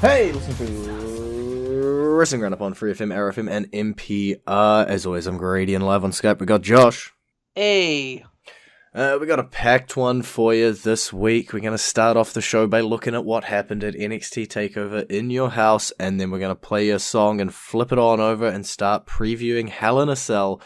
Hey, listen to Wrestling Roundup on FreeFM, ArrowFM, and NPR. As always, I'm Grady, and live on Skype we got Josh. Hey. We got a packed one for you this week. We're going to start off the show by looking at what happened at NXT TakeOver in your house, and then we're going to play a song and flip it on over and start previewing Hell in a Cell,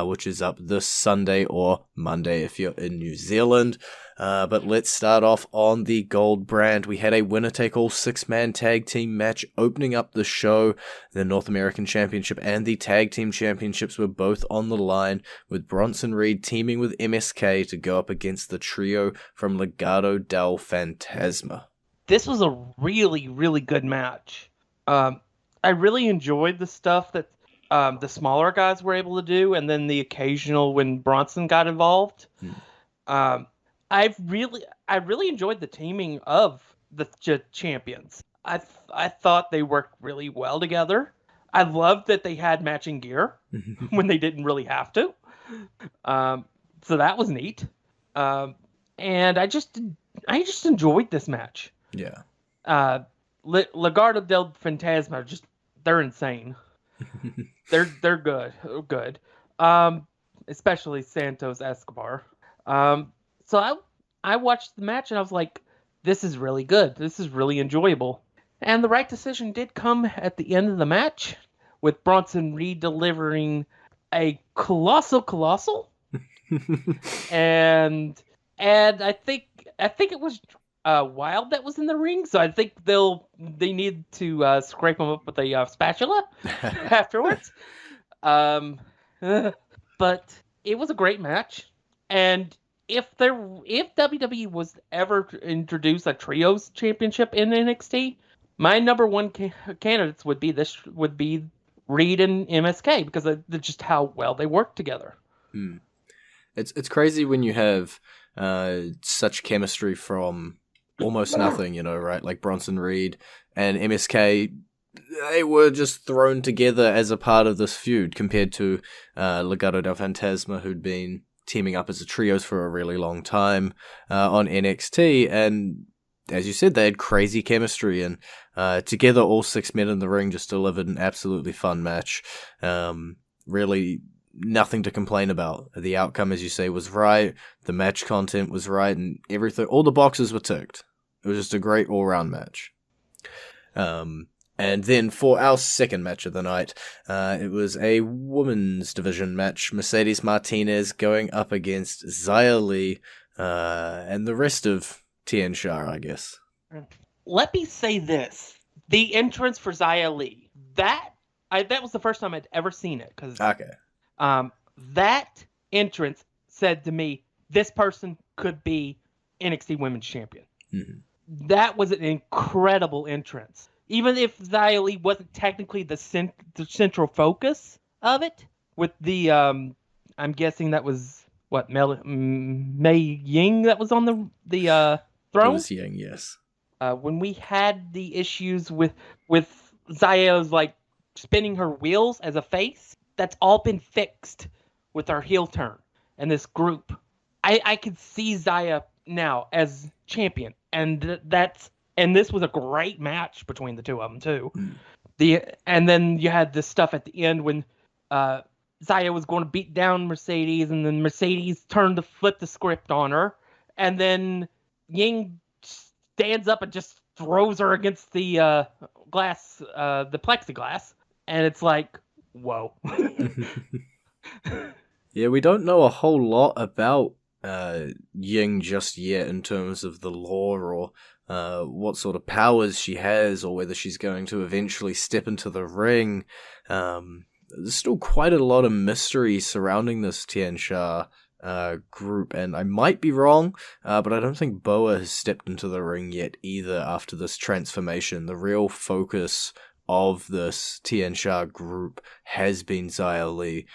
which is up this Sunday or Monday if you're in New Zealand. But let's start off on the gold brand. We had a winner-take-all six-man tag team match opening up the show. The North American Championship and the Tag Team Championships were both on the line, with Bronson Reed teaming with MSK to go up against the trio from Legado del Fantasma. This was a really, really good match. I really enjoyed the stuff that the smaller guys were able to do, and then the occasional when Bronson got involved. I really enjoyed the teaming of the champions. I thought they worked really well together. I loved that they had matching gear when they didn't really have to. So that was neat. And I just enjoyed this match. Yeah. Legado del Fantasma, they're insane. they're good. Especially Santos Escobar. So I watched the match and I was like, this is really good. This is really enjoyable. And the right decision did come at the end of the match, with Bronson Reed delivering a colossal. and I think it was Wild that was in the ring, so I think they need to scrape him up with a spatula afterwards. But it was a great match, and if WWE was ever to introduce a trios championship in NXT, my number one candidates would be Reed and MSK, because of just how well they work together. It's crazy when you have such chemistry from almost nothing, right? Like Bronson Reed and MSK, they were just thrown together as a part of this feud compared to Legado del Fantasma, who'd been teaming up as a trios for a really long time on NXT, and as you said, they had crazy chemistry, and together all six men in the ring just delivered an absolutely fun match. Really nothing to complain about. The outcome, as you say, was right, the match content was right, and everything, all the boxes were ticked. It was just a great all-round match. And then for our second match of the night, it was a women's division match. Mercedes Martinez going up against Xia Li and the rest of Tian Sha, I guess. Let me say this. The entrance for Xia Li, that was the first time I'd ever seen it. That entrance said to me, this person could be NXT Women's Champion. Mm-hmm. That was an incredible entrance. Even if Xia Li wasn't technically the central focus of it, with the, I'm guessing that was, Mei Ying that was on the throne? It was Ying, yes. When we had the issues with Xia's, spinning her wheels as a face, that's all been fixed with our heel turn and this group. I could see Xia now as champion, and this was a great match between the two of them too. And then you had this stuff at the end when Xia was going to beat down Mercedes, and then Mercedes turned to flip the script on her, and then Ying stands up and just throws her against the glass, the plexiglass, and it's like, whoa. Yeah, we don't know a whole lot about Ying just yet in terms of the lore or what sort of powers she has, or whether she's going to eventually step into the ring. There's still quite a lot of mystery surrounding this Tian Sha group, and I might be wrong, but I don't think Boa has stepped into the ring yet either after this transformation. The real focus of this Tian Sha group has been Xia Li.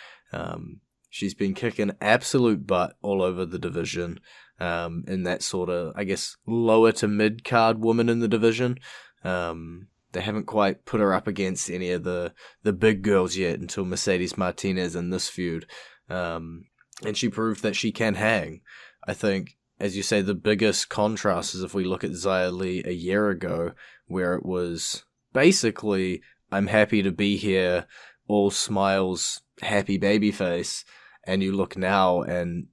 She's been kicking absolute butt all over the division, in that sort of, I guess, lower to mid-card woman in the division. They haven't quite put her up against any of the big girls yet until Mercedes Martinez in this feud. And she proved that she can hang. I think, as you say, the biggest contrast is if we look at Xia Li a year ago, where it was basically, I'm happy to be here, all smiles, happy baby face, and you look now and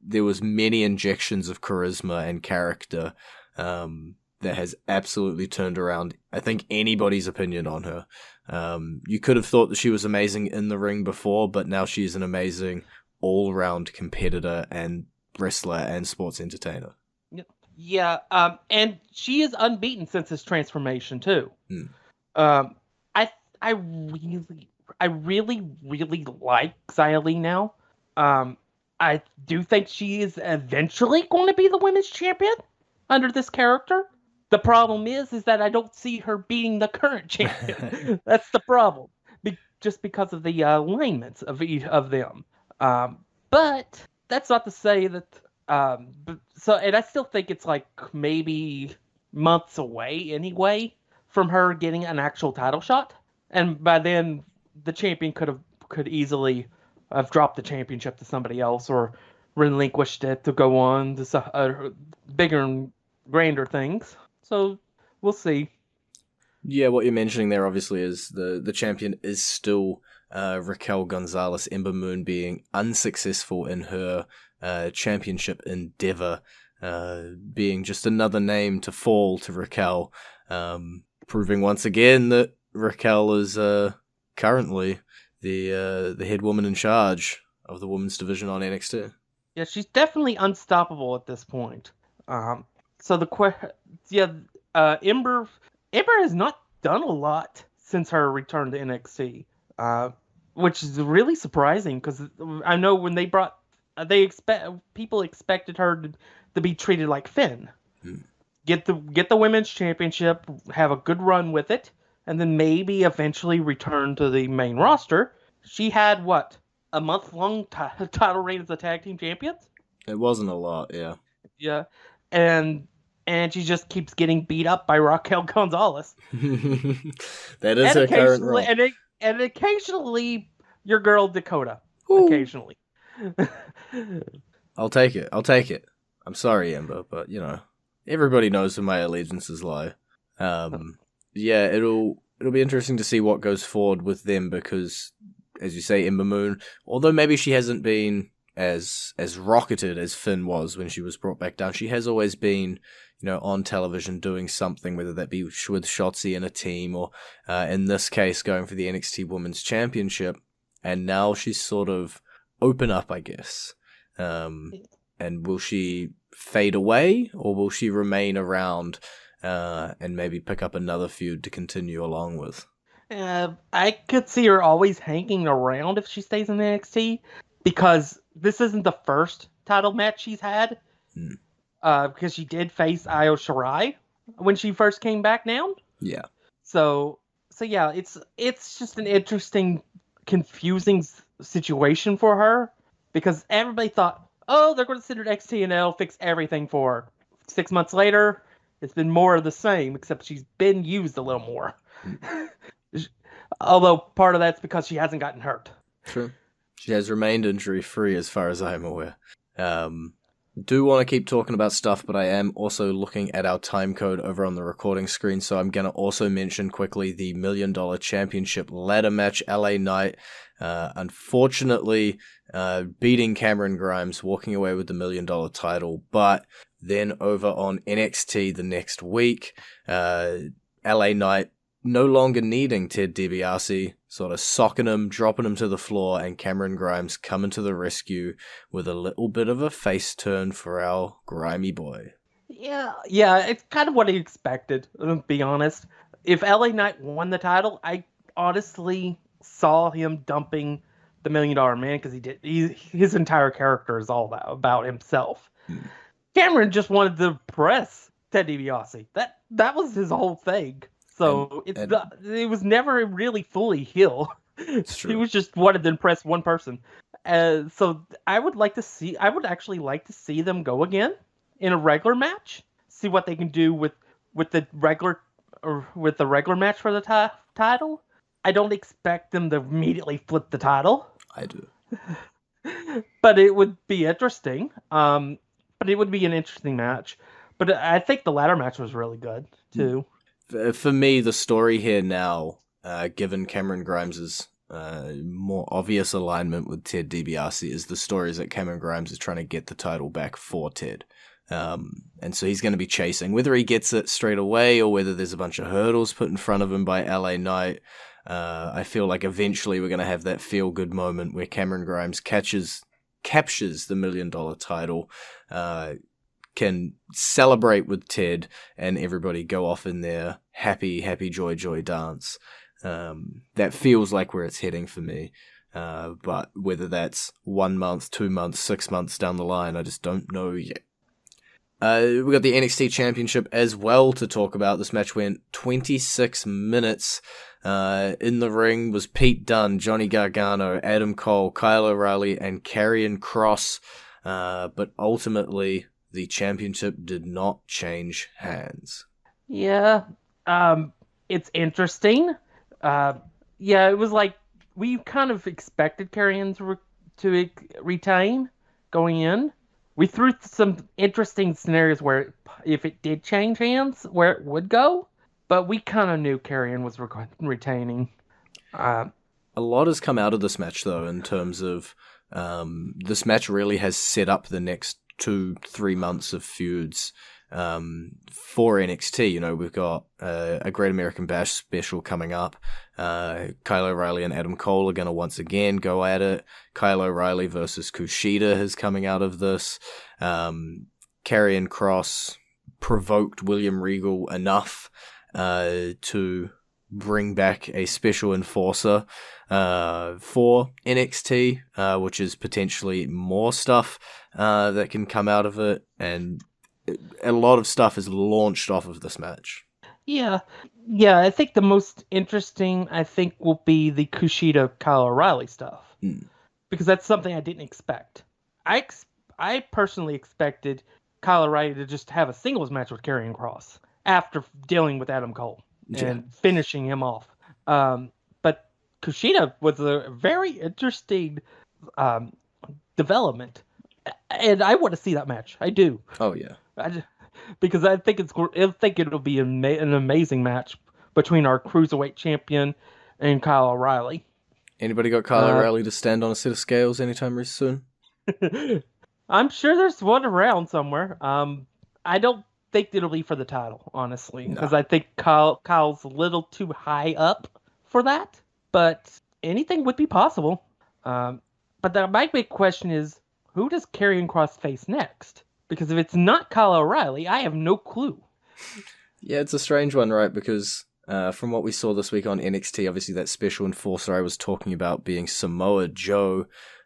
there was many injections of charisma and character that has absolutely turned around, I think, anybody's opinion on her. You could have thought that she was amazing in the ring before, but now she's an amazing all-round competitor and wrestler and sports entertainer. Yeah, and she is unbeaten since his transformation too. Mm. I I really like Xia Li now. I do think she is eventually going to be the women's champion under this character. The problem is that I don't see her beating the current champion. That's the problem, just because of the alignments of each of them. But that's not to say that. And I still think it's like maybe months away anyway from her getting an actual title shot, and by then the champion could easily have dropped the championship to somebody else or relinquished it to go on to bigger and grander things. So we'll see. Yeah, what you're mentioning there obviously is the champion is still Raquel Gonzalez, Ember Moon being unsuccessful in her championship endeavor, being just another name to fall to Raquel, proving once again that Raquel is currently the head woman in charge of the women's division on NXT. Yeah, she's definitely unstoppable at this point. So Ember has not done a lot since her return to NXT, which is really surprising because I know when people expected her to be treated like Finn, get the women's championship, have a good run with it, and then maybe eventually return to the main roster. She had a month-long title reign as a tag team champions. It wasn't a lot, yeah. Yeah, and she just keeps getting beat up by Raquel Gonzalez. That is her current role. And occasionally your girl Dakota. Ooh. Occasionally. I'll take it. I'm sorry, Ember, but everybody knows where my allegiances lie. Yeah, it'll be interesting to see what goes forward with them because, as you say, Ember Moon, although maybe she hasn't been as rocketed as Finn was when she was brought back down, she has always been, on television doing something, whether that be with Shotzi in a team or, in this case, going for the NXT Women's Championship. And now she's sort of open up, I guess. And will she fade away or will she remain around and maybe pick up another feud to continue along with? I could see her always hanging around if she stays in NXT because this isn't the first title match she's had. Because she did face Io Shirai when she first came back down. Yeah. So yeah, it's just an interesting, confusing situation for her because everybody thought, oh, they're going to send her to NXT and they'll fix everything for her. 6 months later, it's been more of the same, except she's been used a little more. Although part of that's because she hasn't gotten hurt. True. She has remained injury-free as far as I'm aware. Do want to keep talking about stuff, but I am also looking at our time code over on the recording screen, so I'm going to also mention quickly the $1 Million Championship ladder match. LA Knight, unfortunately, beating Cameron Grimes, walking away with the $1 Million title, but then over on NXT the next week, LA Knight no longer needing Ted DiBiase, sort of socking him, dropping him to the floor, and Cameron Grimes coming to the rescue with a little bit of a face turn for our grimy boy. Yeah, it's kind of what I expected, to be honest. If LA Knight won the title, I honestly saw him dumping the $1 Million Man because his entire character is all about himself. Cameron just wanted to impress Ted DiBiase. That was his whole thing. So it was never really fully heel. He was just wanted to impress one person. So I would actually like to see them go again in a regular match. See what they can do with the regular match for the title. I don't expect them to immediately flip the title. I do. But it would be interesting. But it would be an interesting match. But I think the ladder match was really good too. For me, the story here now, given Cameron Grimes's more obvious alignment with Ted DiBiase, is the story is that Cameron Grimes is trying to get the title back for Ted. And so he's going to be chasing. Whether he gets it straight away or whether there's a bunch of hurdles put in front of him by LA Knight, I feel like eventually we're going to have that feel-good moment where Cameron Grimes captures the $1 million title, can celebrate with Ted, and everybody go off in their happy, joy dance. That feels like where it's heading for me. But whether that's 1 month, 2 months, 6 months down the line, I just don't know yet. We got the NXT Championship as well to talk about. This match went 26 minutes. In the ring was Pete Dunne, Johnny Gargano, Adam Cole, Kyle O'Reilly, and Karrion Kross. But ultimately, the championship did not change hands. Yeah, it's interesting. It was like we kind of expected Karrion to retain going in. We threw some interesting scenarios where if it did change hands, where it would go, but we kind of knew Karrion was retaining. A lot has come out of this match, though, in terms of this match really has set up the next 2-3 months of feuds for NXT. You know, we've got a Great American Bash special coming up. Kyle O'Reilly and Adam Cole are going to once again go at it. Kyle O'Reilly versus Kushida is coming out of this. Karrion Kross provoked William Regal enough to bring back a special enforcer for NXT, which is potentially more stuff that can come out of it, and a lot of stuff is launched off of this match. Yeah, I think the most interesting, will be the Kushida Kyle O'Reilly stuff, because that's something I didn't expect. I personally expected Kyle O'Reilly to just have a singles match with Karrion Kross after dealing with Adam Cole and finishing him off. But Kushida was a very interesting development, and I want to see that match. I do. Oh yeah. Because I think it'll be an amazing match between our cruiserweight champion and Kyle O'Reilly. Anybody got Kyle O'Reilly to stand on a set of scales anytime soon? I'm sure there's one around somewhere. I don't think it'll be for the title, honestly, because I think Kyle's a little too high up for that. But anything would be possible. But my big question is, who does Karrion Kross face next? Because if it's not Kyle O'Reilly, I have no clue. Yeah, it's a strange one, right? Because from what we saw this week on NXT, obviously that special enforcer I was talking about being Samoa Joe,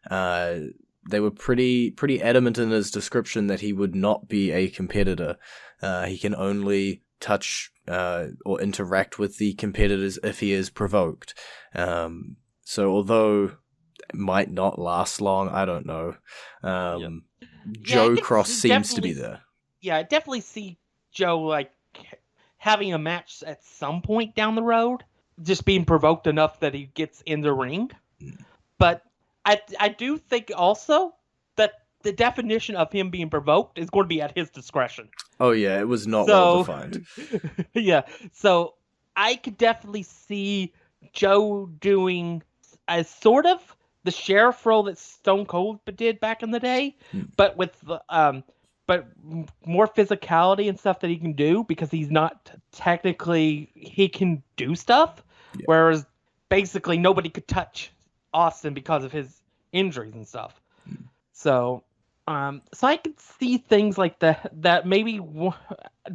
they were pretty adamant in his description that he would not be a competitor. He can only touch or interact with the competitors if he is provoked. So although it might not last long, I don't know. Joe Cross seems to be there. Yeah, I definitely see Joe having a match at some point down the road, just being provoked enough that he gets in the ring. But I do think also that the definition of him being provoked is going to be at his discretion. Oh yeah, it was not well defined. Yeah, so I could definitely see Joe doing a sort of the sheriff role that Stone Cold did back in the day, but with but more physicality and stuff that he can do, because he's not technically, he can do stuff, whereas basically nobody could touch Austin because of his injuries and stuff. So I could see things like that maybe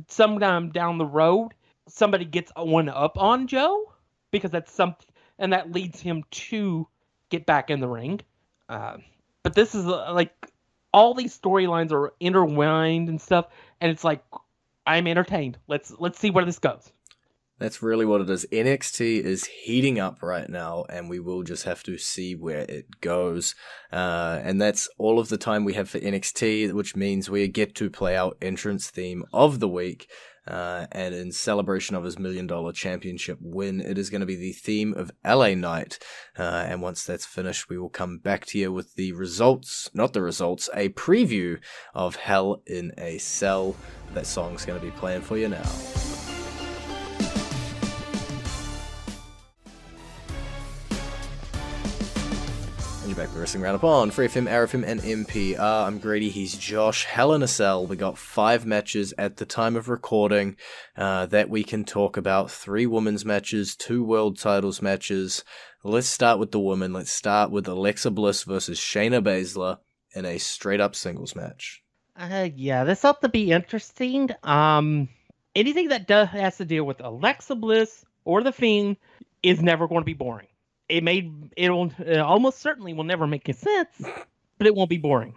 sometime down the road somebody gets one up on Joe, because that's something, and that leads him to get back in the ring. But this is all these storylines are intertwined and stuff, and it's like, I'm entertained. Let's see where this goes. That's really what it is. NXT is heating up right now, and we will just have to see where it goes. And that's all of the time we have for NXT, which means we get to play our entrance theme of the week. And in celebration of his $1 million championship win, it is going to be the theme of LA Knight. And once that's finished, we will come back to you with the results, not the results, a preview of Hell in a Cell. That song's going to be playing for you now. And you're back with Wrestling Roundup on FreeFM, ArrowFM, and NPR. I'm Grady, he's Josh. Hell in a Cell. We got 5 matches at the time of recording that we can talk about. 3 women's matches, 2 world titles matches. Let's start with the women. Let's start with Alexa Bliss versus Shayna Baszler in a straight-up singles match. Yeah, this ought to be interesting. Anything that has to deal with Alexa Bliss or The Fiend is never going to be boring. It almost certainly will never make sense, but it won't be boring.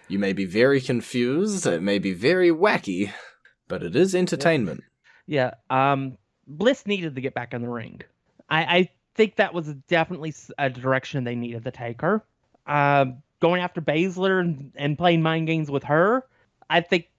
You may be very confused, it may be very wacky, but it is entertainment. Yeah. Bliss needed to get back in the ring. I think that was definitely a direction they needed to take her. Going after Baszler and playing mind games with her, I think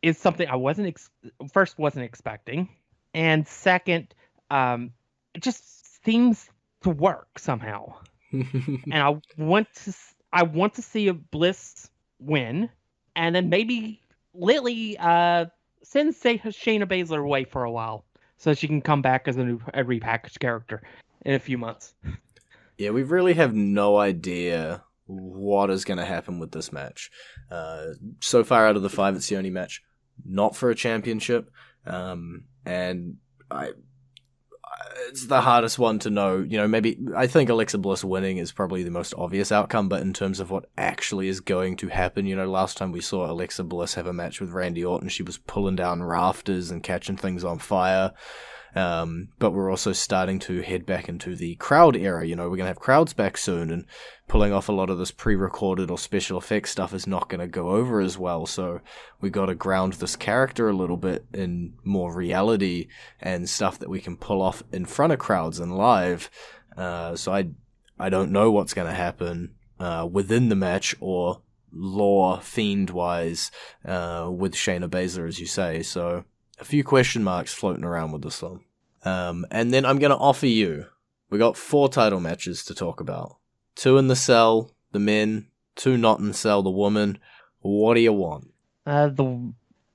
is something I wasn't expecting, and second, it just seems to work somehow. And I want to see a Bliss win, and then maybe Lily send Shayna Baszler away for a while so she can come back as a repackaged character in a few months. Yeah, we really have no idea what is going to happen with this match. So far out of the 5, it's the only match not for a championship, and it's the hardest one to know. You know, maybe I think Alexa Bliss winning is probably the most obvious outcome, but in terms of what actually is going to happen, you know, last time we saw Alexa Bliss have a match with Randy Orton, she was pulling down rafters and catching things on fire. But we're also starting to head back into the crowd era. You know, we're going to have crowds back soon, and pulling off a lot of this pre-recorded or special effects stuff is not going to go over as well. So we got to ground this character a little bit in more reality and stuff that we can pull off in front of crowds and live. So I don't know what's going to happen within the match or lore Fiend-wise with Shayna Baszler, as you say. So a few question marks floating around with this one. And then I'm going to offer you, we got 4 title matches to talk about. 2 in the cell, the men, 2 not in cell, the woman. What do you want?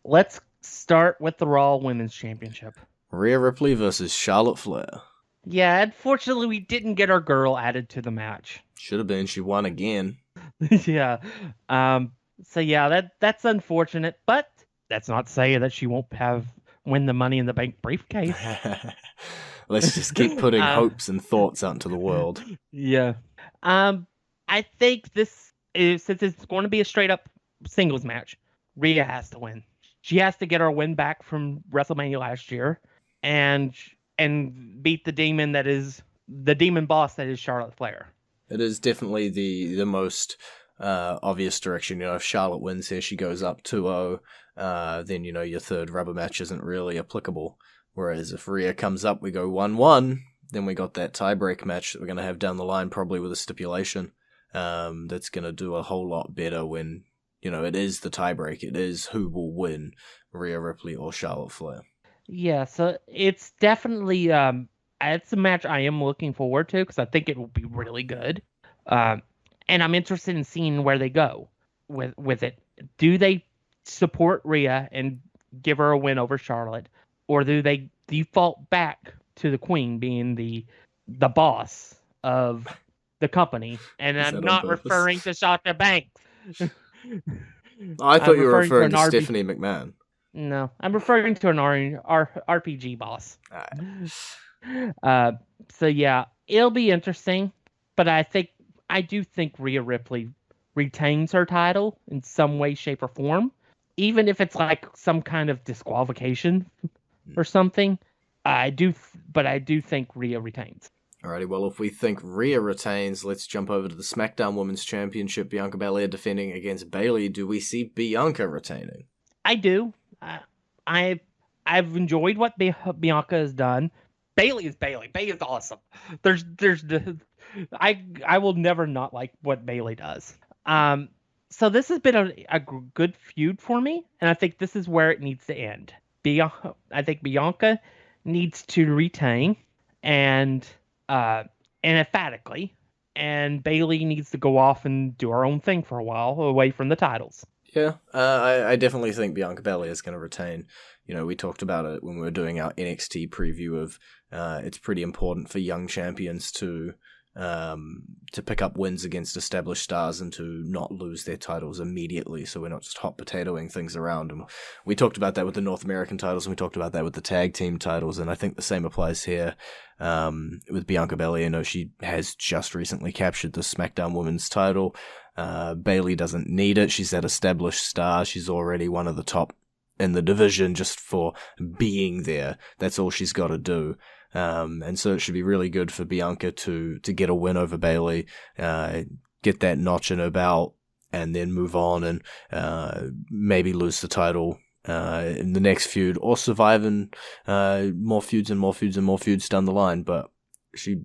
Let's start with the Raw Women's Championship. Rhea Ripley versus Charlotte Flair. Yeah, unfortunately we didn't get our girl added to the match. Should have been, she won again. Yeah. So yeah, that's unfortunate, but that's not saying that she won't win the Money in the Bank briefcase. Let's just keep putting hopes and thoughts out into the world. Yeah. I think this is, since it's going to be a straight up singles match, Rhea has to win. She has to get her win back from WrestleMania last year and beat the demon boss that is Charlotte Flair. It is definitely the most obvious direction. You know, if Charlotte wins here, she goes up 2-0. Then, you know, your third rubber match isn't really applicable. Whereas if Rhea comes up, we go 1-1, then we got that tiebreak match that we're going to have down the line, probably with a stipulation that's going to do a whole lot better when, you know, it is the tiebreak. It is who will win, Rhea Ripley or Charlotte Flair. Yeah, so it's definitely, it's a match I am looking forward to because I think it will be really good. And I'm interested in seeing where they go with it. Do they support Rhea and give her a win over Charlotte, or do they default back to the Queen being the boss of the company? And I'm not referring to Sasha Banks. I thought you were referring to Stephanie McMahon. No, I'm referring to an RPG boss. So yeah, it'll be interesting, but I do think Rhea Ripley retains her title in some way, shape, or form. Even if it's like some kind of disqualification or something, I do think Rhea retains. Alrighty, well, if we think Rhea retains, let's jump over to the SmackDown Women's Championship. Bianca Belair defending against Bayley. Do we see Bianca retaining? I do. I've enjoyed what Bianca has done. Bayley is Bayley. Bayley is awesome. I will never not like what Bayley does. So this has been a good feud for me, and I think this is where it needs to end. I think Bianca needs to retain and emphatically, and Bayley needs to go off and do her own thing for a while away from the titles. Yeah, I definitely think Bianca Belair is going to retain. You know, we talked about it when we were doing our NXT preview of it's pretty important for young champions to to pick up wins against established stars and to not lose their titles immediately, so we're not just hot potatoing things around. And we talked about that with the North American titles, and we talked about that with the tag team titles, and I think the same applies here with Bianca Belair. You know, she has just recently captured the SmackDown Women's title. Bayley doesn't need it. She's that established star. She's already one of the top in the division just for being there. That's all she's got to do. And so it should be really good for Bianca to get a win over Bayley, get that notch in her belt, and then move on and maybe lose the title in the next feud, or survive in more feuds and more feuds and more feuds down the line. But she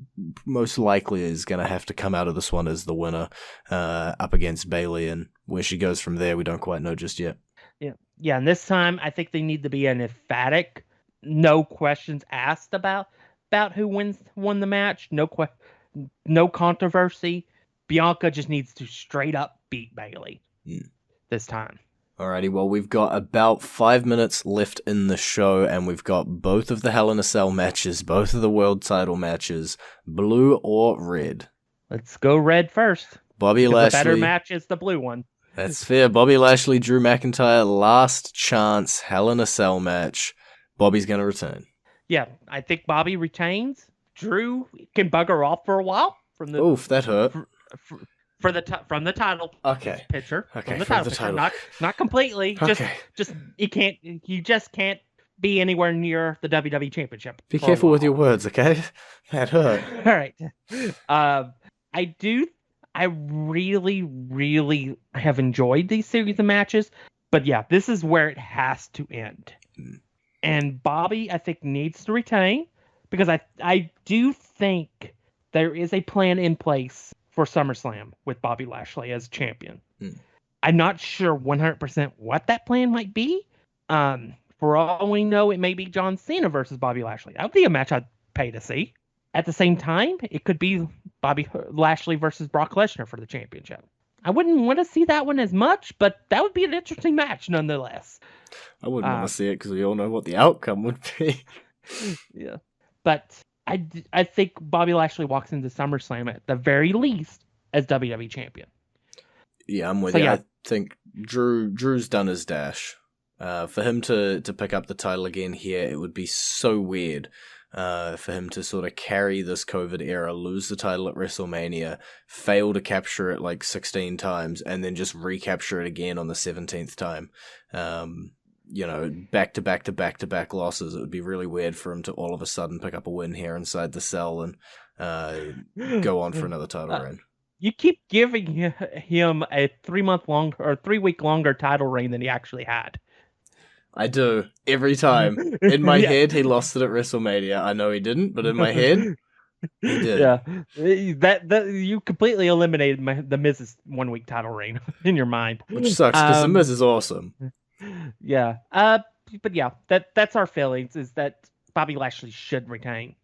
most likely is going to have to come out of this one as the winner up against Bayley, and where she goes from there, we don't quite know just yet. Yeah, and this time I think they need to be an emphatic, no questions asked about who won the match. No controversy. Bianca just needs to straight up beat Bayley this time. Alrighty, well, we've got about 5 minutes left in the show, and we've got both of the Hell in a Cell matches, both of the world title matches, blue or red. Let's go red first. Bobby Lashley. The better match is the blue one. That's fair. Bobby Lashley, Drew McIntyre, last chance Hell in a Cell match. Bobby's going to return. Yeah, I think Bobby retains. Drew can bugger off for a while from the. Oof, that hurt. From the title. Okay. Picture. Okay. From the title picture. Not completely. Okay. Just you just can't be anywhere near the WWE Championship. Be careful with your words, okay? That hurt. All right. I really, really have enjoyed these series of matches, but yeah, this is where it has to end. And Bobby, I think, needs to retain, because I do think there is a plan in place for SummerSlam with Bobby Lashley as champion. I'm not sure 100% what that plan might be. For all we know, it may be John Cena versus Bobby Lashley. That would be a match I'd pay to see. At the same time, it could be Bobby Lashley versus Brock Lesnar for the championship. I wouldn't want to see that one as much, but that would be an interesting match nonetheless. I wouldn't want to see it because we all know what the outcome would be. Yeah. But I think Bobby Lashley walks into SummerSlam at the very least as WWE champion. Yeah, I'm with you. Yeah. I think Drew's done his dash. For him to pick up the title again here, it would be so weird. For him to sort of carry this COVID era, lose the title at WrestleMania, fail to capture it like 16 times, and then just recapture it again on the 17th time. Back to back losses. It would be really weird for him to all of a sudden pick up a win here inside the cell and go on for another title reign. You keep giving him a 3 week longer title reign than he actually had. I do. Every time. In my head, he lost it at WrestleMania. I know he didn't, but in my head, he did. Yeah. That you completely eliminated the Miz's 1 week title reign in your mind. Which sucks, because the Miz is awesome. Yeah. But yeah, that's our feelings, is that Bobby Lashley should retain.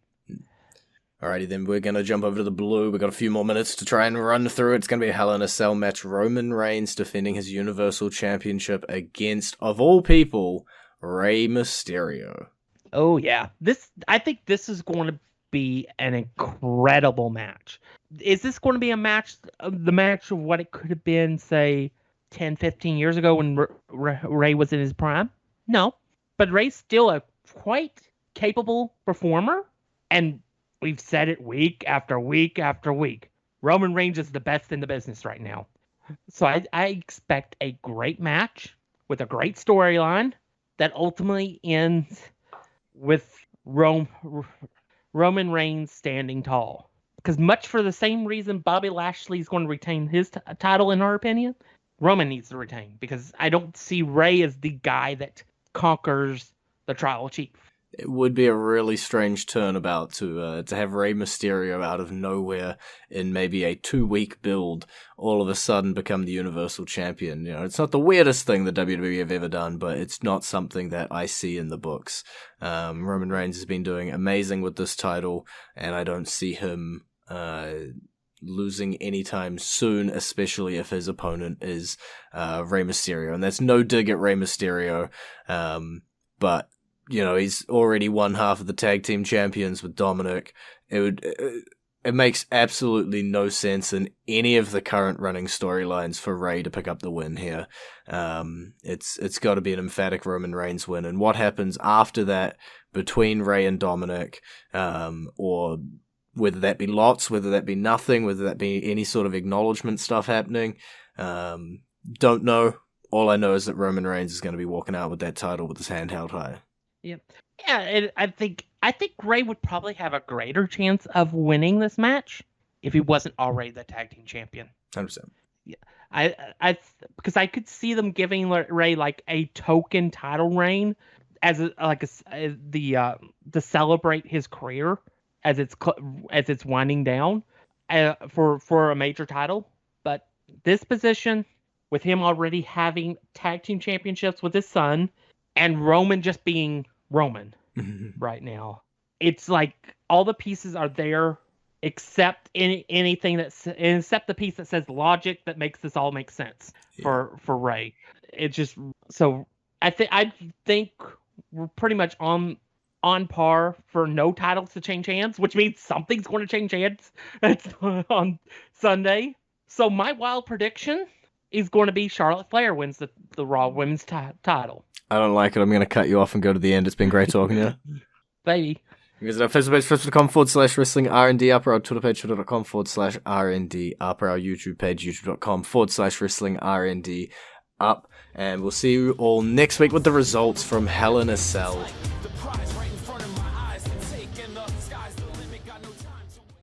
Alrighty, then we're going to jump over to the blue. We've got a few more minutes to try and run through it. It's going to be a Hell in a Cell match. Roman Reigns defending his Universal Championship against, of all people, Rey Mysterio. Oh, yeah. I think this is going to be an incredible match. Is this going to be the match of what it could have been, say, 10, 15 years ago when Rey was in his prime? No. But Rey's still a quite capable performer, and we've said it week after week after week. Roman Reigns is the best in the business right now. So I expect a great match with a great storyline that ultimately ends with Roman Reigns standing tall. Because much for the same reason Bobby Lashley is going to retain his title, in our opinion, Roman needs to retain. Because I don't see Rey as the guy that conquers the Tribal Chief. It would be a really strange turnabout to have Rey Mysterio out of nowhere in maybe a 2-week build all of a sudden become the Universal Champion. It's not the weirdest thing that WWE have ever done, but it's not something that I see in the books. Roman Reigns has been doing amazing with this title, and I don't see him losing anytime soon, especially if his opponent is Rey Mysterio. And that's no dig at Rey Mysterio, but he's already won half of the tag team champions with Dominic. it makes absolutely no sense in any of the current running storylines for Rey to pick up the win here. It's got to be an emphatic Roman Reigns win, and what happens after that between Rey and Dominic, or whether that be lots, whether that be nothing, whether that be any sort of acknowledgement stuff happening, don't know. All I know is that Roman Reigns is going to be walking out with that title with his hand held high. Yeah, and I think Rey would probably have a greater chance of winning this match if he wasn't already the tag team champion. 100%. Yeah, I because I could see them giving Rey like a token title reign as to celebrate his career as it's winding down for a major title. But this position, with him already having tag team championships with his son, and Roman just being Roman right now, it's like all the pieces are there except anything except the piece that says logic that makes this all make sense for Rey. It's just so I think we're pretty much on par for no titles to change hands, which means something's going to change hands on Sunday. So my wild prediction is going to be Charlotte Flair wins the Raw Women's title. I don't like it. I'm going to cut you off and go to the end. It's been great talking to you. Baby. Visit our Facebook page, facebook.com/wrestling RND Upper, our Twitter page, twitter.com/RND Upper, our YouTube page, youtube.com/wrestling RND Up. And we'll see you all next week with the results from Hell in a Cell.